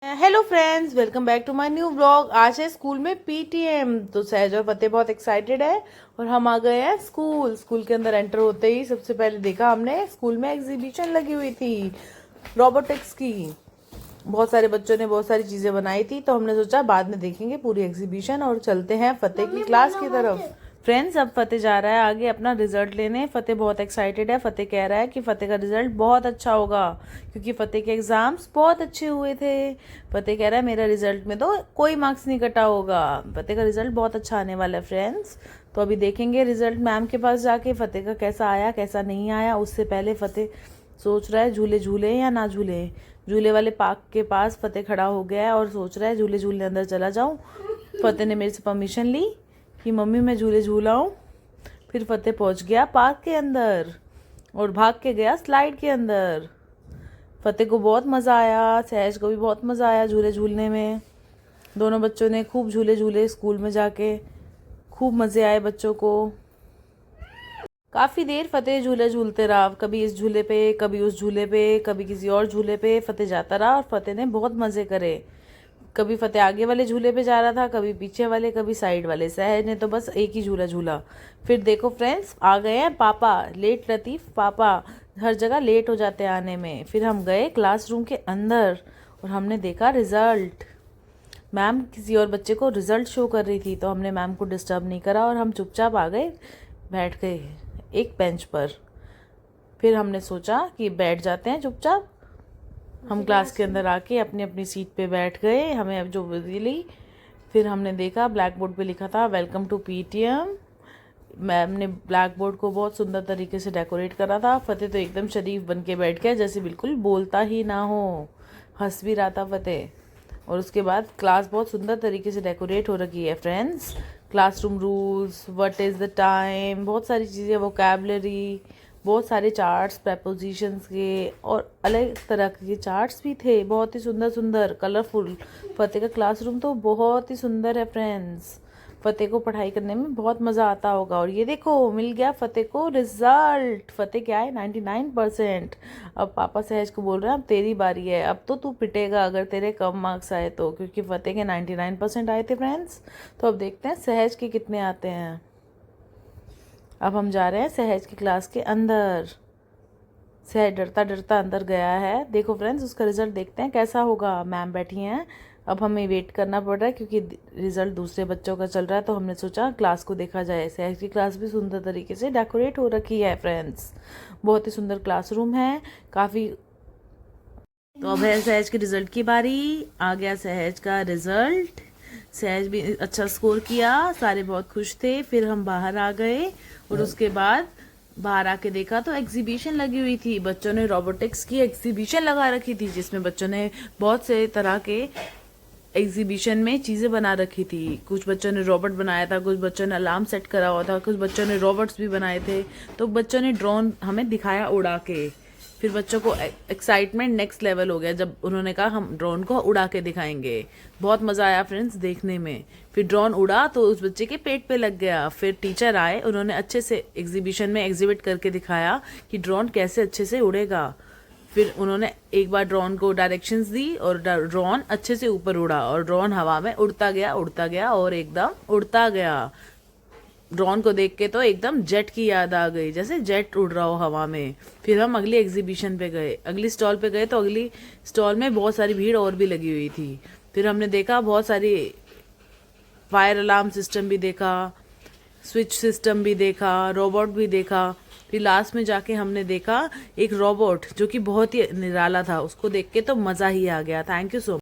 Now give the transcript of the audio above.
Hello friends, welcome back to my new blog. आज है school में पीटीएम, तो सहज और फतेह बहुत एक्साइटेड है और हम आ गए हैं स्कूल के अंदर एंटर होते ही सबसे पहले देखा हमने स्कूल में एग्जीबिशन लगी हुई थी रोबोटिक्स की। बहुत सारे बच्चों ने बहुत सारी चीजें बनाई थी, तो हमने सोचा बाद में देखेंगे पूरी एग्जीबिशन और चलते हैं फतेह की क्लास की तरफ। फ्रेंड्स, अब फतेह जा रहा है आगे अपना रिजल्ट लेने। फतेह बहुत एक्साइटेड है। फतेह कह रहा है कि फतेह का रिजल्ट बहुत अच्छा होगा क्योंकि फतेह के एग्जाम्स बहुत अच्छे हुए थे। फतेह कह रहा है मेरा रिजल्ट में तो कोई मार्क्स नहीं कटा होगा। फतेह का रिजल्ट बहुत अच्छा आने वाला है फ्रेंड्स। तो अभी देखेंगे रिजल्ट मैम के पास जाके फतेह का कैसा आया कैसा नहीं आया। उससे पहले फतेह सोच रहा है झूले झूले या ना झूले। झूले वाले पार्क के पास फतेह खड़ा हो गया है और सोच रहा है झूले झूलने अंदर चला जाऊं। फतेह ने मेरे से परमिशन ली कि मम्मी मैं झूले झूलाऊं। फिर फतेह पहुंच गया पार्क के अंदर और भाग के गया स्लाइड के अंदर। फतेह को बहुत मज़ा आया, सहज को भी बहुत मज़ा आया झूले झूलने में। दोनों बच्चों ने खूब झूले झूले स्कूल में जाके, खूब मज़े आए बच्चों को। काफ़ी देर फतेह झूले झूलते रहा, कभी इस झूले पे कभी उस झूले पे कभी किसी और झूले पे फतेह जाता रहा और फतेह ने बहुत मज़े करे। कभी फतेह आगे वाले झूले पे जा रहा था, कभी पीछे वाले, कभी साइड वाले। सहज ने तो बस एक ही झूला झूला। फिर देखो फ्रेंड्स, आ गए हैं पापा। लेट लतीफ़ पापा हर जगह लेट हो जाते हैं आने में। फिर हम गए क्लासरूम के अंदर और हमने देखा रिजल्ट। मैम किसी और बच्चे को रिजल्ट शो कर रही थी, तो हमने मैम को डिस्टर्ब नहीं करा और हम चुपचाप आ गए, बैठ गए एक बेंच पर। फिर हमने सोचा कि बैठ जाते हैं चुपचाप। हम क्लास के अंदर आके अपनी अपनी सीट पे बैठ गए। हमें अब जो मिली, फिर हमने देखा ब्लैक बोर्ड पे लिखा था वेलकम टू पीटीएम। मैम ने ब्लैक बोर्ड को बहुत सुंदर तरीके से डेकोरेट करा था। फतेह तो एकदम शरीफ बन के बैठ गया, जैसे बिल्कुल बोलता ही ना हो। हंस भी रहा था फतेह। और उसके बाद क्लास बहुत सुंदर तरीके से डेकोरेट हो रखी है friends. Classroom rules, what is the time, बहुत सारी चीज़ें, वोकैबलरी, बहुत सारे चार्ट्स प्रपोजिशंस के और अलग तरह के चार्ट्स भी थे, बहुत ही सुंदर सुंदर कलरफुल। फतेह का क्लासरूम तो बहुत ही सुंदर है फ्रेंड्स। फतेह को पढ़ाई करने में बहुत मज़ा आता होगा। और ये देखो मिल गया फतेह को रिजल्ट। फतेह क्या है 99%। अब पापा सहज को बोल रहे हैं अब तेरी बारी है, अब तो तू पिटेगा अगर तेरे कम मार्क्स आए तो, क्योंकि फतेह के 99% आए थे फ्रेंड्स। तो अब देखते हैं सहज के कितने आते हैं। अब हम जा रहे हैं सहज की क्लास के अंदर। सहज डरता डरता अंदर गया है। देखो फ्रेंड्स, उसका रिजल्ट देखते हैं कैसा होगा। मैम बैठी हैं, अब हमें वेट करना पड़ रहा है क्योंकि रिजल्ट दूसरे बच्चों का चल रहा है। तो हमने सोचा क्लास को देखा जाए। सहज की क्लास भी सुंदर तरीके से डेकोरेट हो रखी है फ्रेंड्स। बहुत ही सुंदर क्लासरूम है काफ़ी। तो अब है सहज के रिजल्ट की बारी। आ गया सहज का रिजल्ट। सहज भी अच्छा स्कोर किया, सारे बहुत खुश थे। फिर हम बाहर आ गए और उसके बाद बाहर आके देखा तो एग्जीबिशन लगी हुई थी। बच्चों ने रोबोटिक्स की एग्जीबिशन लगा रखी थी, जिसमें बच्चों ने बहुत से तरह के एग्जीबिशन में चीज़ें बना रखी थी। कुछ बच्चों ने रोबोट बनाया था, कुछ बच्चों ने अलार्म सेट करा हुआ था, कुछ बच्चों ने रोबोट्स भी बनाए थे। तो बच्चों ने ड्रोन हमें दिखाया उड़ा के। फिर बच्चों को एक्साइटमेंट नेक्स्ट लेवल हो गया जब उन्होंने कहा हम ड्रोन को उड़ा के दिखाएंगे। बहुत मज़ा आया फ्रेंड्स देखने में। फिर ड्रोन उड़ा तो उस बच्चे के पेट पे लग गया। फिर टीचर आए, उन्होंने अच्छे से एग्जीबिशन में एग्जिबिट करके दिखाया कि ड्रोन कैसे अच्छे से उड़ेगा। फिर उन्होंने एक बार ड्रोन को डायरेक्शंस दी और ड्रोन अच्छे से ऊपर उड़ा और ड्रोन हवा में उड़ता गया और एकदम उड़ता गया। ड्रोन को देख के तो एकदम जेट की याद आ गई, जैसे जेट उड़ रहा हो हवा में। फिर हम अगली एग्जीबिशन पे गए, अगली स्टॉल पे गए तो अगली स्टॉल में बहुत सारी भीड़ और भी लगी हुई थी। फिर हमने देखा बहुत सारी फायर अलार्म सिस्टम भी देखा, स्विच सिस्टम भी देखा, रोबोट भी देखा। फिर लास्ट में जाके हमने देखा एक रोबोट जो कि बहुत ही निराला था। उसको देख के तो मज़ा ही आ गया। Thank you so much.